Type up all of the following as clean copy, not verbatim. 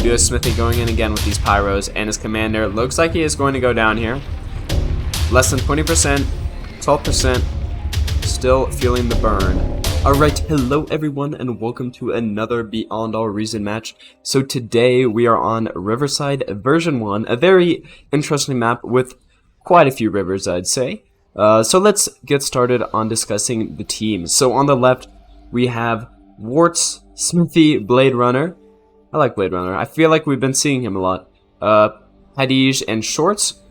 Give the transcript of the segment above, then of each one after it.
do have Smithy going in again with these pyros, and his commander looks like he is going to go down here. Less than 20%, 12%, still feeling the burn. Alright, hello everyone, and welcome to another Beyond All Reason match. So today we are on Riverside version 1, a very interesting map with quite a few rivers, I'd say. So let's get started on discussing the teams. So on the left, we have Warts, Smithy, Blade Runner. I like Blade Runner. I feel like we've been seeing him a lot. Hadij and Shorts.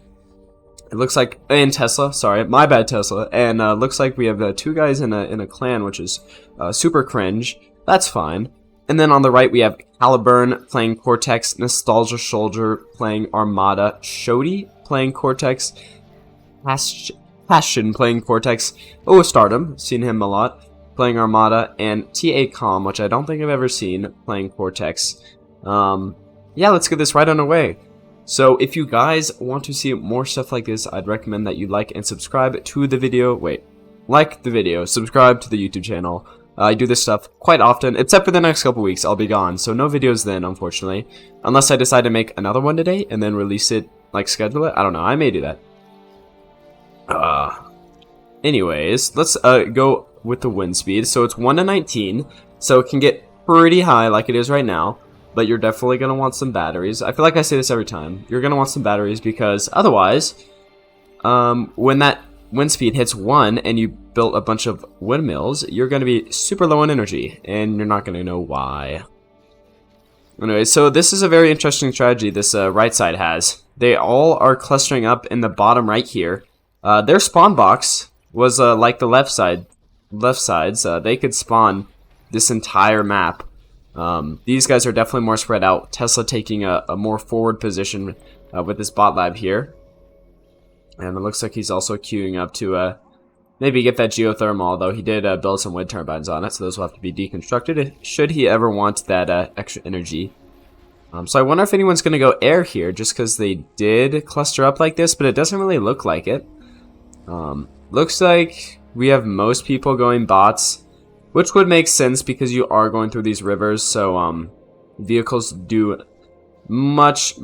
It looks like, and Tesla, sorry, my bad Tesla, and looks like we have two guys in a clan, which is super cringe. That's fine. And then on the right we have Caliburn playing Cortex, Nostalgia Soldier playing Armada, Shody playing Cortex, Passion playing Cortex, Stardom, seen him a lot, playing Armada, and TA Calm, which I don't think I've ever seen, playing Cortex. Yeah, let's get this right underway. So if you guys want to see more stuff like this, I'd recommend that you like and subscribe to the video. Like the video, subscribe to the YouTube channel. I do this stuff quite often, except for the next couple weeks. I'll be gone, so no videos then, unfortunately. Unless I decide to make another one today and then release it, like schedule it. I don't know, I may do that. Anyways, let's go with the wind speed. So it's 1 to 19, so it can get pretty high like it is right now. But you're definitely going to want some batteries. I feel like I say this every time. You're going to want some batteries because otherwise, when that wind speed hits 1 and you built a bunch of windmills, you're going to be super low on energy, and you're not going to know why. Anyway, so this is a very interesting strategy this right side has. They all are clustering up in the bottom right here. Their spawn box was like the left sides. They could spawn this entire map. These guys are definitely more spread out. Tesla taking a more forward position with this bot lab here. And it looks like he's also queuing up to maybe get that geothermal, although he did build some wind turbines on it, so those will have to be deconstructed should he ever want that extra energy. So I wonder if anyone's going to go air here, just because they did cluster up like this, but it doesn't really look like it. Looks like we have most people going bots, which would make sense because you are going through these rivers, so vehicles do much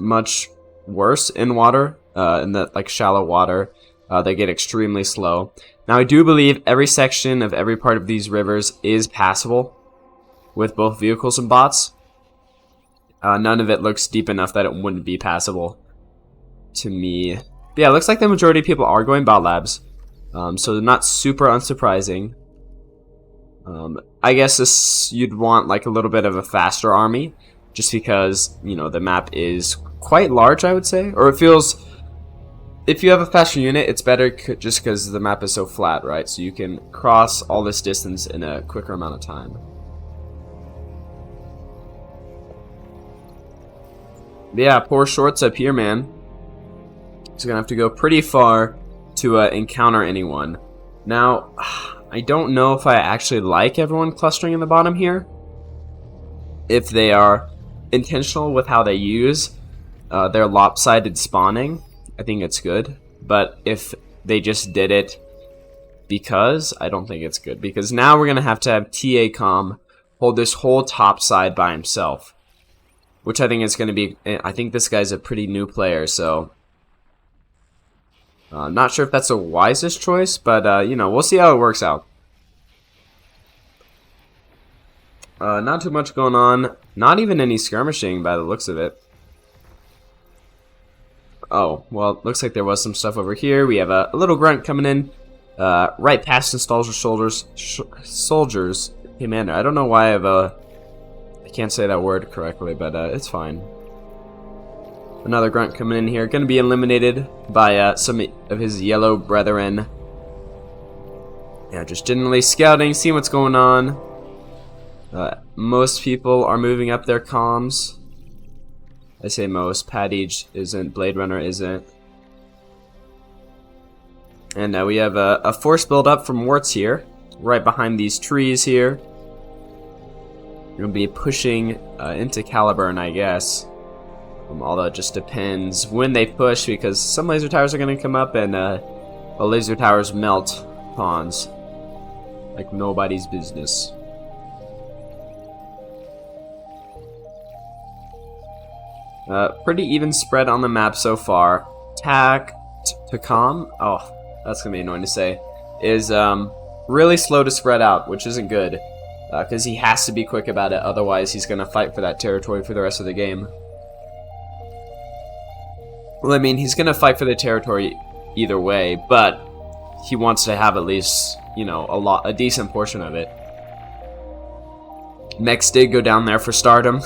worse in water, in the like shallow water. They get extremely slow. Now I do believe every section of every part of these rivers is passable with both vehicles and bots. None of it looks deep enough that it wouldn't be passable to me. But yeah, it looks like the majority of people are going bot labs, so not super unsurprising. I guess you'd want like a little bit of a faster army, just because, you know, the map is quite large, I would say. Or it feels, if you have a faster unit, it's better just because the map is so flat, right? So you can cross all this distance in a quicker amount of time. But yeah, poor Shorts up here, man. He's gonna have to go pretty far to encounter anyone. Now, I don't know if I actually like everyone clustering in the bottom here. If they are intentional with how they use their lopsided spawning, I think it's good. But if they just did it because, I don't think it's good. Because now we're going to have TA Com hold this whole top side by himself. Which I think is going to be, I think this guy's a pretty new player, so not sure if that's the wisest choice, but, you know, we'll see how it works out. Not too much going on. Not even any skirmishing by the looks of it. Oh, well, looks like there was some stuff over here. We have a little grunt coming in. Right past Nostalgia Soldiers. Commander. I don't know why I can't say that word correctly, but it's fine. Another grunt coming in here, going to be eliminated by some of his yellow brethren. Yeah, just generally scouting, seeing what's going on. Most people are moving up their comms. I say most. Hadij isn't. Blade Runner isn't. And now we have a force build up from Warts here, right behind these trees here. We're going to be pushing into Caliburn, I guess. Although it just depends when they push, because some laser towers are going to come up and the laser towers melt pawns like nobody's business. Pretty even spread on the map so far. Takam, oh, that's gonna be annoying to say, is really slow to spread out, which isn't good, because he has to be quick about it, otherwise he's gonna fight for that territory for the rest of the game. Well, I mean, he's gonna fight for the territory either way, but he wants to have at least, you know, a decent portion of it. Mechs did go down there for stardom.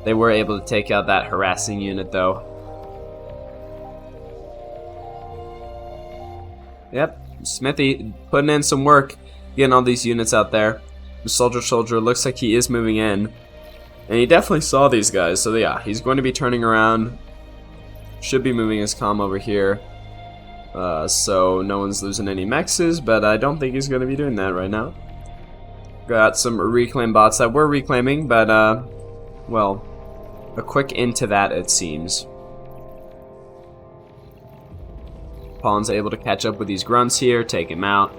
They were able to take out that harassing unit, though. Yep, Smithy putting in some work, getting all these units out there. The soldier looks like he is moving in. And he definitely saw these guys, so yeah, he's going to be turning around. Should be moving his comm over here. So no one's losing any mexes, but I don't think he's going to be doing that right now. Got some reclaim bots that were reclaiming, but well, a quick into that it seems. Pawn's able to catch up with these grunts here, take him out.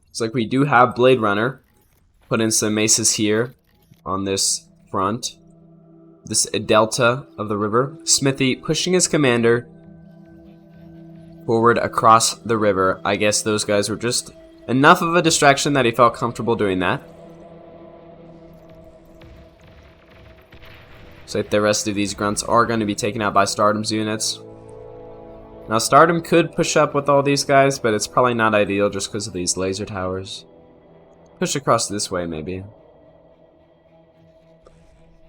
Looks like we do have Blade Runner. Put in some maces here on this front. This delta of the river. Smithy pushing his commander forward across the river. I guess those guys were just enough of a distraction that he felt comfortable doing that. So if the rest of these grunts are going to be taken out by Stardom's units. Now Stardom could push up with all these guys, but it's probably not ideal just because of these laser towers. Push across this way, maybe.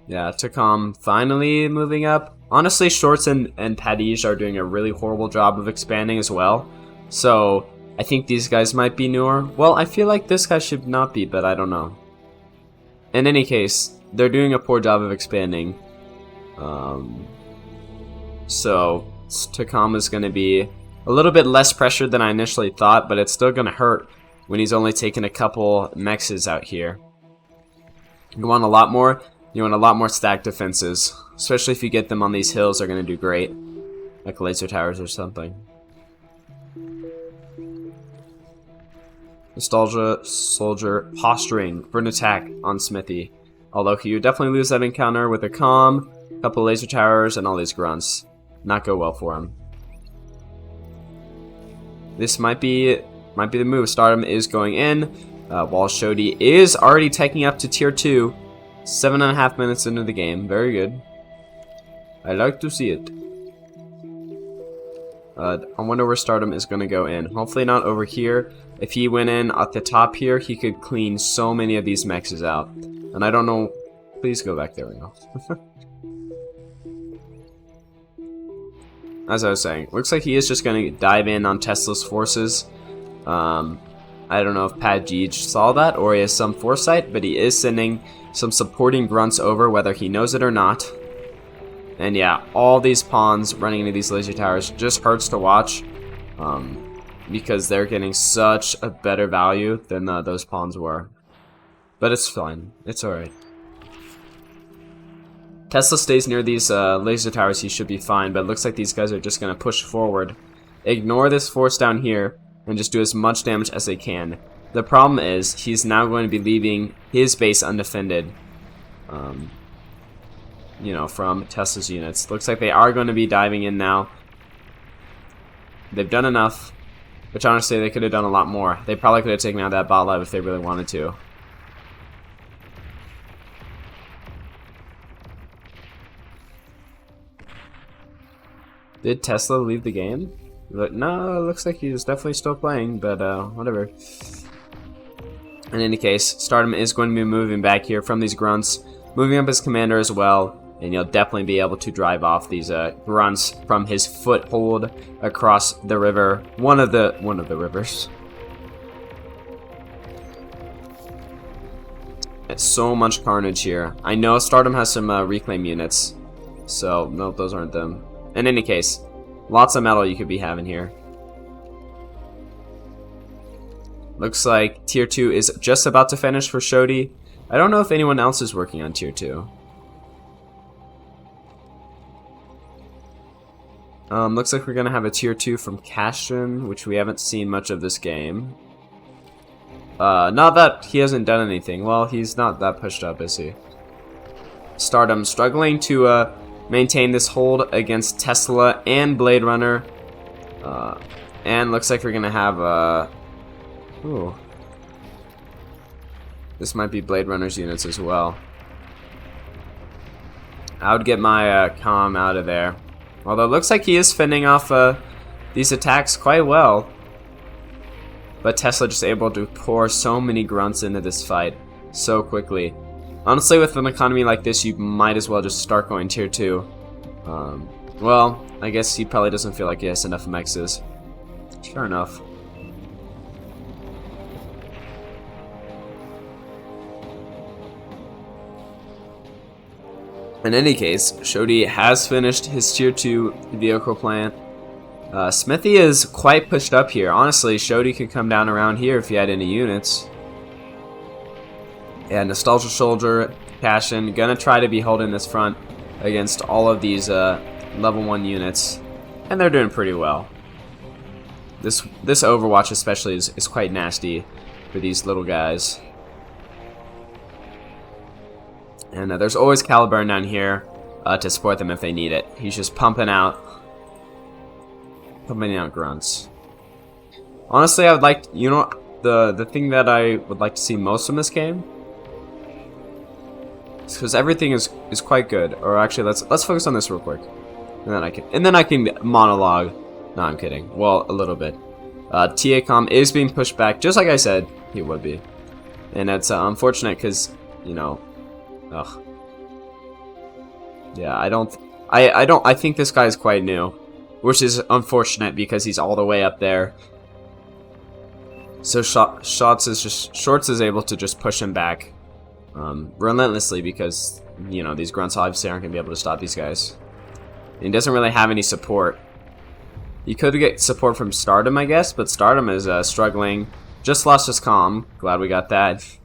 Yeah, Takam finally moving up. Honestly, Shorts and Padij are doing a really horrible job of expanding as well. So, I think these guys might be newer. Well, I feel like this guy should not be, but I don't know. In any case, they're doing a poor job of expanding. So, Takam is going to be a little bit less pressured than I initially thought, but it's still going to hurt when he's only taking a couple mexes out here. You want a lot more? You want a lot more stacked defenses, especially if you get them on these hills. They're going to do great, like laser towers or something. Nostalgia Soldier posturing for an attack on Smithy, although he would definitely lose that encounter with a comm, a couple laser towers, and all these grunts. Not go well for him. This might be the move. Stardom is going in, while Shodi is already taking up to tier 2. 7.5 minutes into the game. Very good. I like to see it. I wonder where Stardom is going to go in. Hopefully not over here. If he went in at the top here, he could clean so many of these mexes out. And I don't know. Please go back. There we go. As I was saying, looks like he is just going to dive in on Tesla's forces. I don't know if Padij saw that or he has some foresight, but he is sending some supporting grunts over, whether he knows it or not. And yeah, all these pawns running into these laser towers just hurts to watch, because they're getting such a better value than those pawns were. But it's fine. It's alright. Tesla stays near these laser towers, he should be fine, but it looks like these guys are just going to push forward. Ignore this force down here, and just do as much damage as they can. The problem is, he's now going to be leaving his base undefended, you know, from Tesla's units. Looks like they are going to be diving in now. They've done enough, which honestly they could have done a lot more. They probably could have taken out that bot lab if they really wanted to. Did Tesla leave the game? No, it looks like he's definitely still playing, but whatever. In any case, Stardom is going to be moving back here from these grunts, moving up his commander as well, and you'll definitely be able to drive off these grunts from his foothold across the river. One of the rivers. It's so much carnage here. I know Stardom has some reclaim units, so no, those aren't them. In any case, lots of metal you could be having here. Looks like tier 2 is just about to finish for Shodi. I don't know if anyone else is working on tier 2. Looks like we're going to have a tier 2 from Castron, which we haven't seen much of this game. Not that he hasn't done anything. Well, he's not that pushed up, is he? Stardom struggling to maintain this hold against Tesla and Blade Runner. And looks like we're gonna have ooh. This might be Blade Runner's units as well. I would get my comm out of there. Although it looks like he is fending off these attacks quite well. But Tesla just able to pour so many grunts into this fight so quickly. Honestly, with an economy like this, you might as well just start going tier 2. Well, I guess he probably doesn't feel like he has enough mexes. Fair enough. In any case, Shodi has finished his tier 2 vehicle plant. Smithy is quite pushed up here. Honestly, Shodi could come down around here if he had any units. Yeah, Nostalgia Soldier, Passion, gonna try to be holding this front against all of these level 1 units. And they're doing pretty well. This Overwatch especially is quite nasty for these little guys. And there's always Caliburn down here to support them if they need it. He's just pumping out grunts. Honestly, I would like, you know, the thing that I would like to see most from this game, because everything is quite good. Or actually, let's focus on this real quick, and then I can monologue. No, I'm kidding. Well, a little bit. TA is being pushed back, just like I said he would be, and it's unfortunate because, you know. Ugh. Yeah, I think this guy is quite new, which is unfortunate because he's all the way up there. So Shorts is able to just push him back relentlessly because, you know, these grunts obviously aren't gonna be able to stop these guys. And he doesn't really have any support. You could get support from Stardom, I guess, but Stardom is struggling. Just lost his comm. Glad we got that.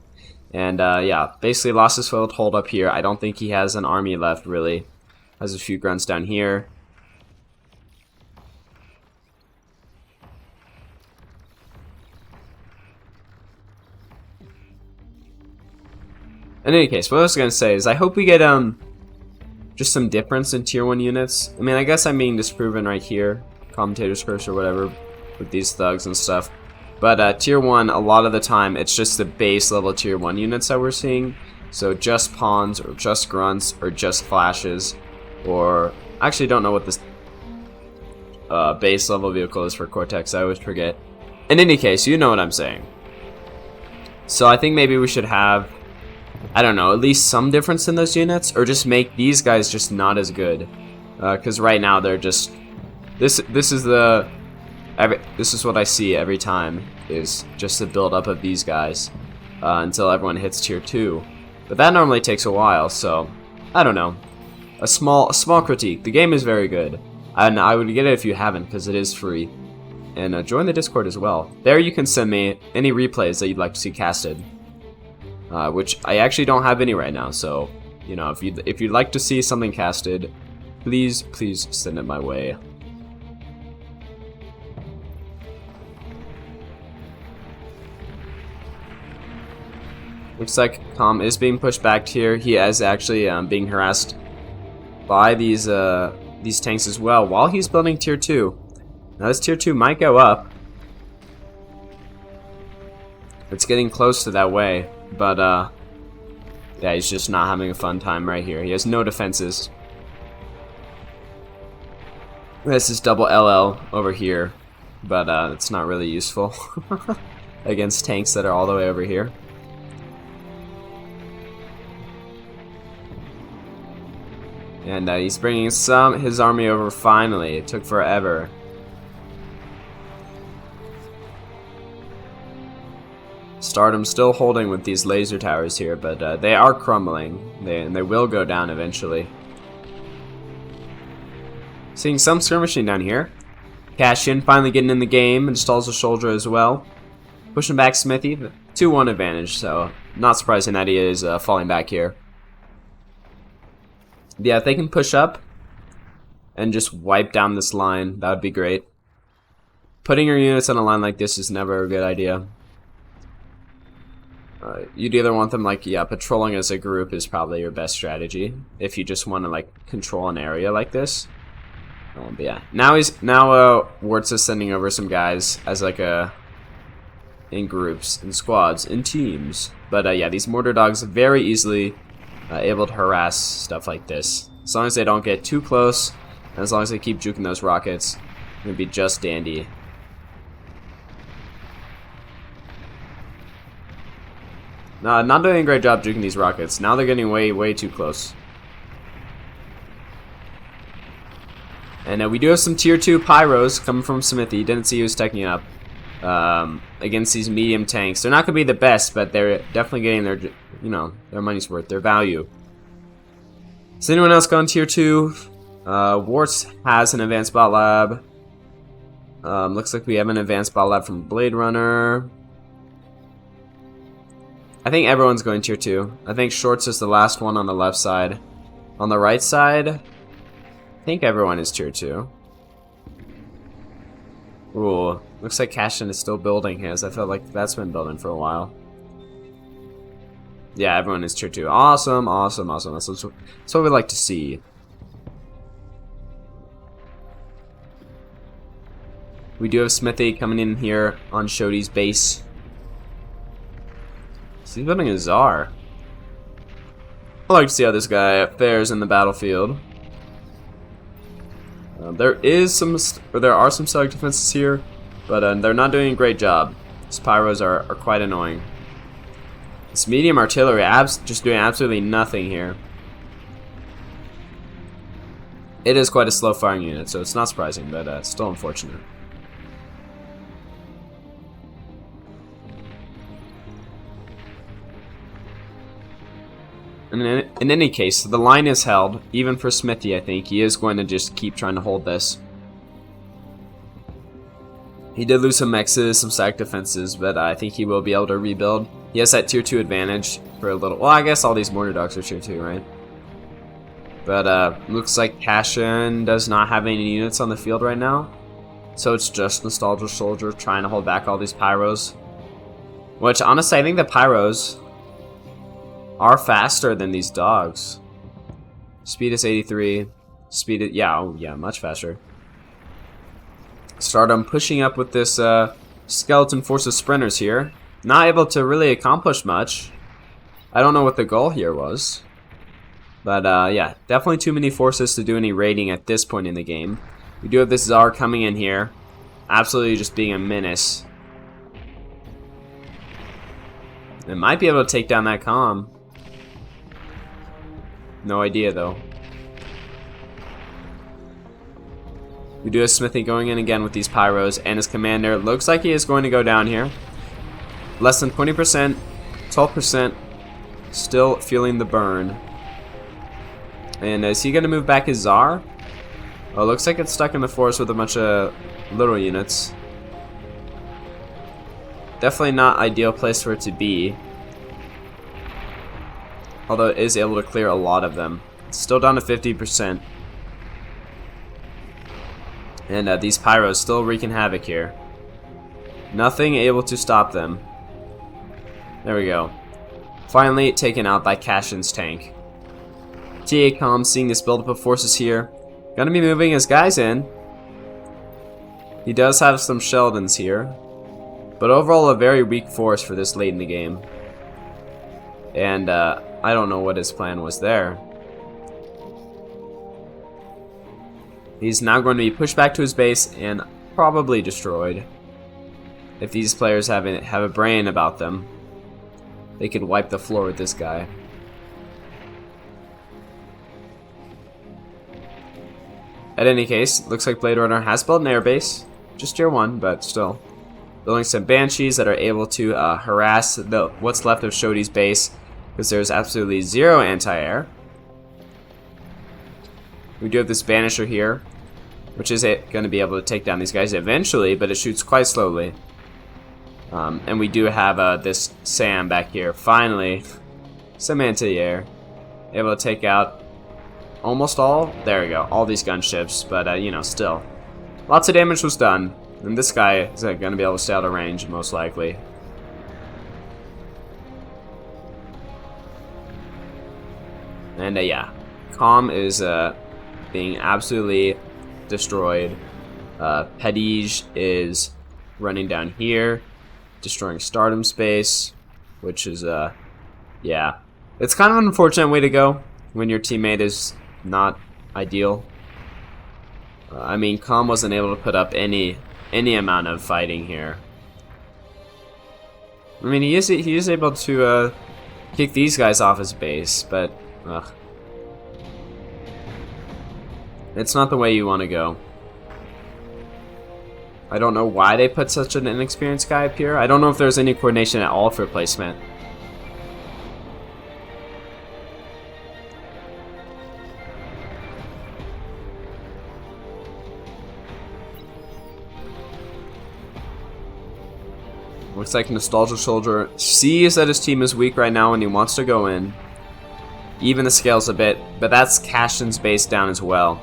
And yeah, basically lost his foothold up here. I don't think he has an army left, really. Has a few grunts down here. In any case, what I was going to say is I hope we get just some difference in tier 1 units. I mean, I guess I'm being disproven right here. Commentator's curse or whatever with these thugs and stuff. But tier 1, a lot of the time, it's just the base level tier 1 units that we're seeing. So just pawns, or just grunts, or just flashes, or... I actually don't know what this base level vehicle is for Cortex, I always forget. In any case, you know what I'm saying. So I think maybe we should have, I don't know, at least some difference in those units, or just make these guys just not as good. Because right now they're just... This is what I see every time, is just the build up of these guys until everyone hits tier 2. But that normally takes a while, so I don't know. A small critique. The game is very good, and I would get it if you haven't, because it is free. And join the Discord as well. There you can send me any replays that you'd like to see casted, which I actually don't have any right now. So, you know, if you'd like to see something casted, please send it my way. Looks like Tom is being pushed back here. He is actually being harassed by these tanks as well while he's building tier 2. Now this tier 2 might go up. It's getting close to that way, but yeah, he's just not having a fun time right here. He has no defenses. This is double LL over here, but it's not really useful against tanks that are all the way over here. And he's bringing his army over finally. It took forever. Stardom still holding with these laser towers here, but they are crumbling. They will go down eventually. Seeing some skirmishing down here. Cashin finally getting in the game, and installs a soldier as well. Pushing back Smithy, 2-1 advantage, so not surprising that he is falling back here. Yeah, if they can push up and just wipe down this line, that would be great. Putting your units on a line like this is never a good idea. You'd either want them like, yeah, patrolling as a group is probably your best strategy if you just want to like control an area like this. But yeah, now Warts is sending over some guys as like in groups, in squads, in teams. But yeah, these mortar dogs very easily able to harass stuff like this. As long as they don't get too close, and as long as they keep juking those rockets, it's gonna be just dandy. No, not doing a great job juking these rockets. Now they're getting way too close. And we do have some tier 2 pyros coming from Smithy. Didn't see he was teching up against these medium tanks. They're not going to be the best, but they're definitely getting their, you know, their money's worth, their value. Has anyone else gone tier 2? Warts has an advanced bot lab. Looks like we have an advanced bot lab from Blade Runner. I think everyone's going tier 2. I think Shorts is the last one on the left side. On the right side, I think everyone is tier 2. Ooh, looks like Cashin is still building his. I felt like that's been building for a while. Yeah, everyone is tier 2. Awesome. That's what we like to see. We do have Smithy coming in here on Shoddy's base. He's building a Czar. I like to see how this guy fares in the battlefield. There are some static defenses here, but they're not doing a great job. These pyros are quite annoying. This medium artillery just doing absolutely nothing here. It is quite a slow firing unit, so it's not surprising, but still unfortunate. In any case, the line is held, even for Smithy. I think he is going to just keep trying to hold this. He did lose some mexes, some static defenses, but I think he will be able to rebuild. He has that tier 2 advantage for a little. Well, I guess all these mortar dogs are tier 2, right? But looks like Cashin does not have any units on the field right now, so it's just Nostalgia Soldier trying to hold back all these pyros. Which, honestly, I think the pyros are faster than these dogs. Speed is 83. Speed is, yeah, much faster. Stardom pushing up with this skeleton force of sprinters here. Not able to really accomplish much. I don't know what the goal here was. But yeah, definitely too many forces to do any raiding at this point in the game. We do have this Czar coming in here. Absolutely just being a menace. It might be able to take down that comm. No idea, though. We do have Smithy going in again with these pyros, and his commander looks like he is going to go down here. Less than 20%, 12%, still feeling the burn. And is he going to move back his Czar? Oh, looks like it's stuck in the forest with a bunch of little units. Definitely not ideal place for it to be. Although it is able to clear a lot of them. It's still down to 50%. And these pyros still wreaking havoc here. Nothing able to stop them. There we go. Finally taken out by Cashin's tank. TA Comm seeing this buildup of forces here. Gonna be moving his guys in. He does have some Sheldons here. But overall a very weak force for this late in the game. And I don't know what his plan was there. He's now going to be pushed back to his base and probably destroyed. If these players have a brain about them, they could wipe the floor with this guy. At any case, looks like Blade Runner has built an airbase. Just tier 1, but still. Building some Banshees that are able to harass what's left of Shoddy's base, because there's absolutely zero anti-air. We do have this Banisher here, which is going to be able to take down these guys eventually, but it shoots quite slowly. And we do have this Sam back here. Finally, some anti-air. Able to take out almost all. There we go. All these gunships, but you know, still. Lots of damage was done. And this guy is going to be able to stay out of range, most likely. And yeah, Calm is being absolutely destroyed. Pedige is running down here, destroying Stardom space, which is yeah, it's kind of an unfortunate way to go when your teammate is not ideal. I mean, Calm wasn't able to put up any amount of fighting here. I mean, he is able to kick these guys off his base, but it's not the way you want to go. I don't know why they put such an inexperienced guy up here. I don't know if there's any coordination at all for placement. Looks like Nostalgia Soldier sees that his team is weak right now and he wants to go in. Even the scales a bit, but that's Cashin's base down as well.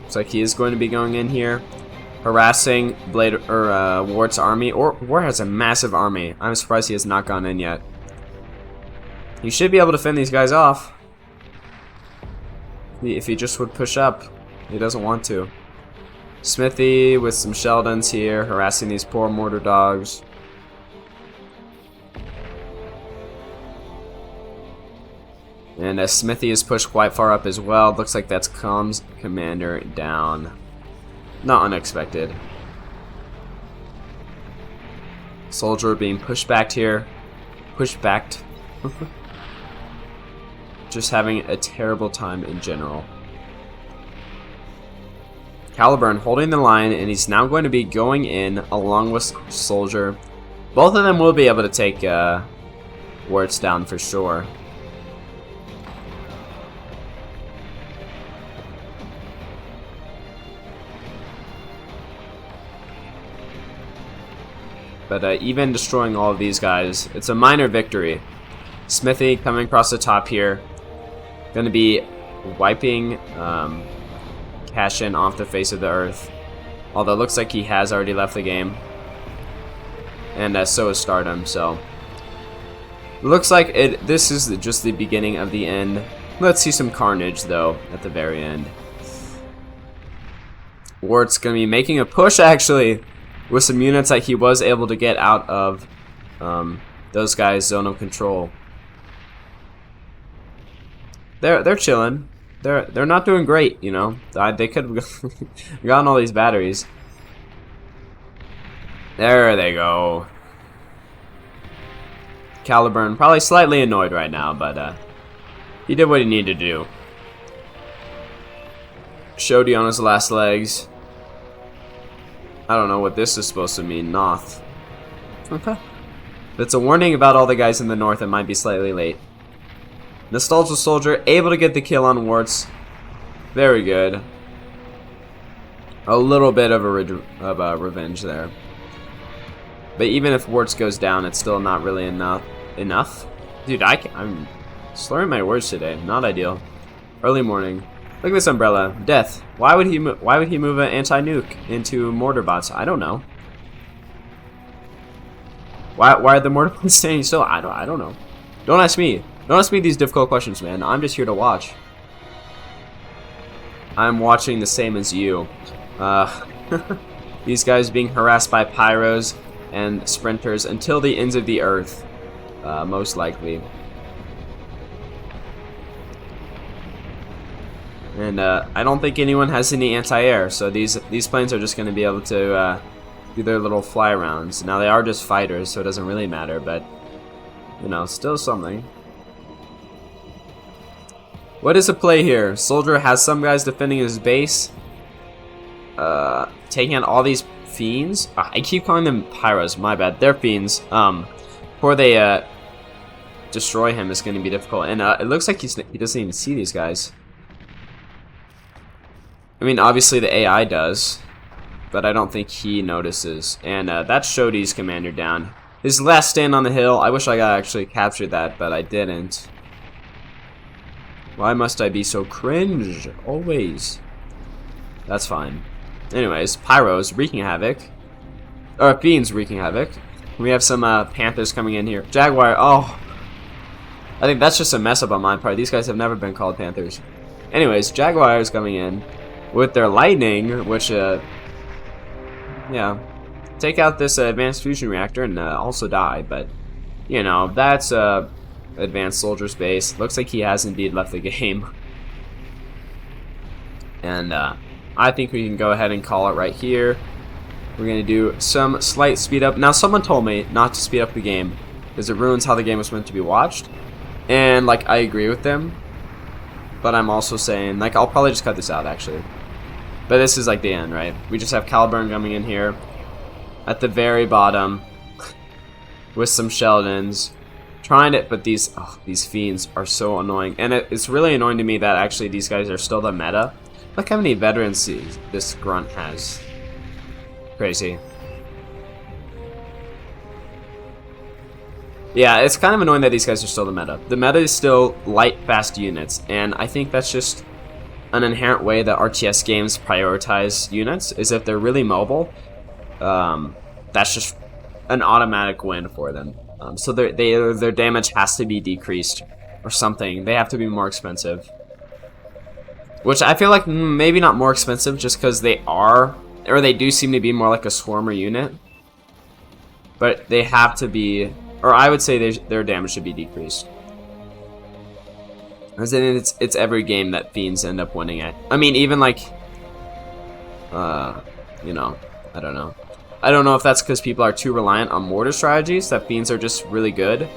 Looks like he is going to be going in here, harassing Wart's army. Wart has a massive army. I'm surprised he has not gone in yet. He should be able to fend these guys off. If he just would push up. He doesn't want to. Smithy with some Sheldons here, harassing these poor mortar dogs. And Smithy is pushed quite far up as well. Looks like that's Calm's commander down. Not unexpected. Soldier being pushed back here. Pushed back. Just having a terrible time in general. Caliburn holding the line, and he's now going to be going in along with Soldier. Both of them will be able to take Warts down for sure. But even destroying all of these guys, it's a minor victory. Smithy coming across the top here. Going to be wiping Cashin off the face of the earth. Although it looks like he has already left the game. And so is Stardom, so. Looks like this is just the beginning of the end. Let's see some carnage, though, at the very end. Wart's going to be making a push, actually, with some units that he was able to get out of those guys' zone of control. They're chilling. They're not doing great, you know. They could have gotten all these batteries. There they go. Caliburn probably slightly annoyed right now, but he did what he needed to do. Shody on his last legs. I don't know what this is supposed to mean. Noth. Okay. That's a warning about all the guys in the north that might be slightly late. Nostalgia Soldier able to get the kill on Warts. Very good. A little bit of a revenge there. But even if Warts goes down, it's still not really enough. Dude, I'm slurring my words today. Not ideal. Early morning. Look at this umbrella. Death. Why would he move an anti-nuke into mortar bots? I don't know. Why are the mortar bots staying still? I don't know. Don't ask me. Don't ask me these difficult questions, man. I'm just here to watch. I'm watching the same as you. These guys being harassed by pyros and sprinters until the ends of the earth, most likely. And I don't think anyone has any anti-air, so these planes are just going to be able to do their little fly rounds. Now they are just fighters, so it doesn't really matter, but you know, still something. What is the play here? Soldier has some guys defending his base, taking out all these fiends. I keep calling them pyros, my bad. They're fiends. Before they destroy him, is going to be difficult. And it looks like he doesn't even see these guys. I mean, obviously the AI does, but I don't think he notices. And that's Shody's commander down. His last stand on the hill. I wish I got actually captured that, but I didn't. Why must I be so cringe? Always. That's fine. Anyways, Pyro's wreaking havoc. Or Fiend's wreaking havoc. We have some Panthers coming in here. Jaguar, oh. I think that's just a mess up on my part. These guys have never been called Panthers. Anyways, Jaguars coming in with their lightning, which, yeah. Take out this advanced fusion reactor and also die, but, you know, that's advanced soldier's base. Looks like he has indeed left the game. And I think we can go ahead and call it right here. We're going to do some slight speed up. Now, someone told me not to speed up the game because it ruins how the game was meant to be watched. And, like, I agree with them. But I'm also saying, like, I'll probably just cut this out, actually. But this is, like, the end, right? We just have Caliburn coming in here at the very bottom with some Sheldons. Trying to, but these Fiends are so annoying. And it's really annoying to me that, actually, these guys are still the meta. Look how many veterans this grunt has. Crazy. Yeah, it's kind of annoying that these guys are still the meta. The meta is still light, fast units, and I think that's just an inherent way that RTS games prioritize units, is if they're really mobile, that's just an automatic win for them. So their damage has to be decreased or something. They have to be more expensive. Which I feel like maybe not more expensive just because they are, or they do seem to be more like a swarmer unit. But they have to be, or I would say their damage should be decreased. Because then it's every game that Fiends end up winning at. I mean, even like, you know, I don't know. I don't know if that's because people are too reliant on mortar strategies, that Fiends are just really good.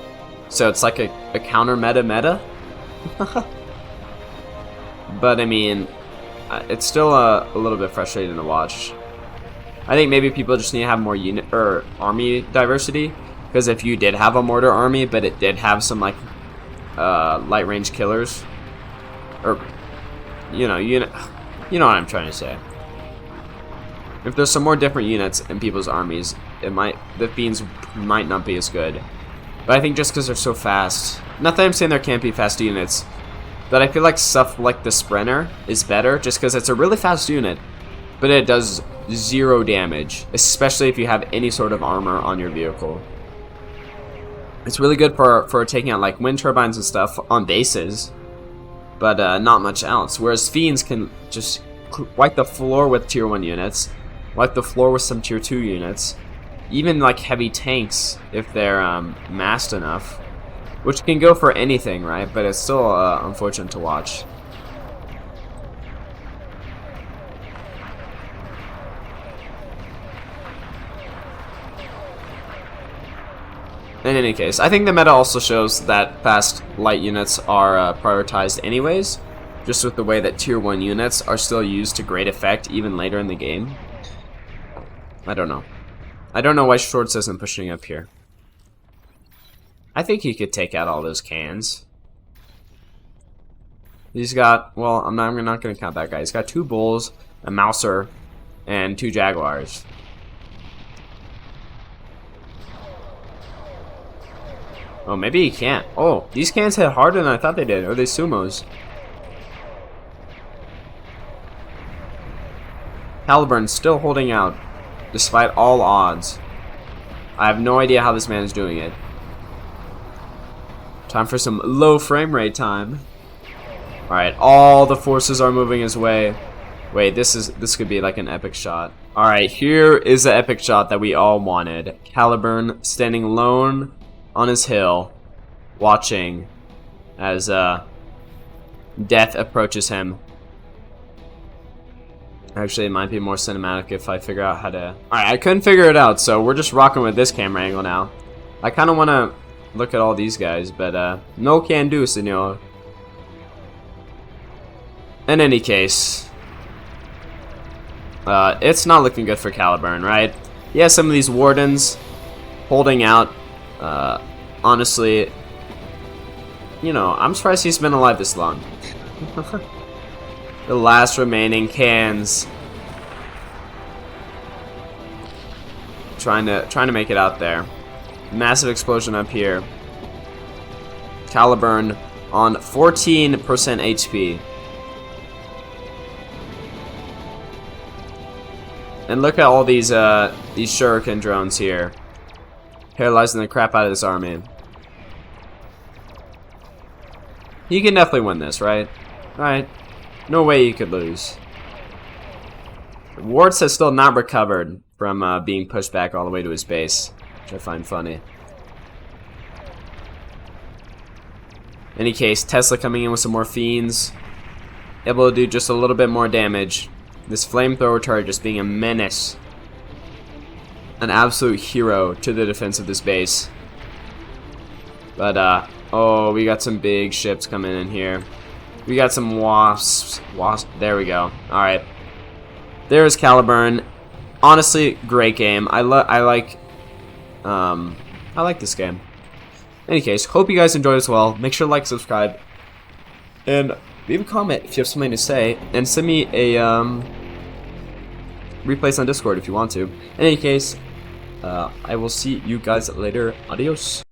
So it's like a counter meta. But I mean, it's still a little bit frustrating to watch. I think maybe people just need to have more unit or army diversity. Because if you did have a mortar army, but it did have some like light range killers, or you know what I'm trying to say. If there's some more different units in people's armies, the Fiends might not be as good. But I think just because they're so fast, not that I'm saying there can't be fast units. But I feel like stuff like the Sprinter is better just because it's a really fast unit, but it does 0 damage, especially if you have any sort of armor on your vehicle. It's really good for taking out like wind turbines and stuff on bases, but not much else. Whereas Fiends can just wipe the floor with tier 1 units, wipe the floor with some tier 2 units, even like heavy tanks if they're massed enough. Which can go for anything, right? But it's still unfortunate to watch. In any case, I think the meta also shows that fast light units are prioritized anyways, just with the way that tier 1 units are still used to great effect even later in the game. I don't know. I don't know why Shorts isn't pushing up here. I think he could take out all those cans. He's got, well, I'm not going to count that guy. He's got 2 bulls, a mouser, and 2 jaguars. Oh, maybe he can't. Oh, these cans hit harder than I thought they did. Or they sumos. Caliburn's still holding out, despite all odds. I have no idea how this man is doing it. Time for some low frame rate time. Alright, all the forces are moving his way. Wait, this could be like an epic shot. Alright, here is the epic shot that we all wanted. Caliburn standing alone on his hill, watching as death approaches him. Actually, it might be more cinematic if I figure out how to... Alright, I couldn't figure it out, so we're just rocking with this camera angle now. I kind of want to look at all these guys, but no can do, senor. In any case, it's not looking good for Caliburn, right? He has some of these wardens holding out. Honestly, you know, I'm surprised he's been alive this long. The last remaining cans trying to make it out there. Massive explosion up here. Caliburn on 14% HP. And look at all these shuriken drones here. Paralyzing the crap out of this army. He can definitely win this, right? Right. No way he could lose. Wards has still not recovered from being pushed back all the way to his base, which I find funny. In any case, Tesla coming in with some more fiends. Able to do just a little bit more damage. This flamethrower turret just being a menace. An absolute hero to the defense of this base. But, oh, we got some big ships coming in here. We got some wasps. There we go. Alright. There's Caliburn. Honestly, great game. I like this game. In any case, hope you guys enjoyed as well. Make sure to like, subscribe, and leave a comment if you have something to say, and send me a replays on Discord if you want to. In any case, I will see you guys later. Adios.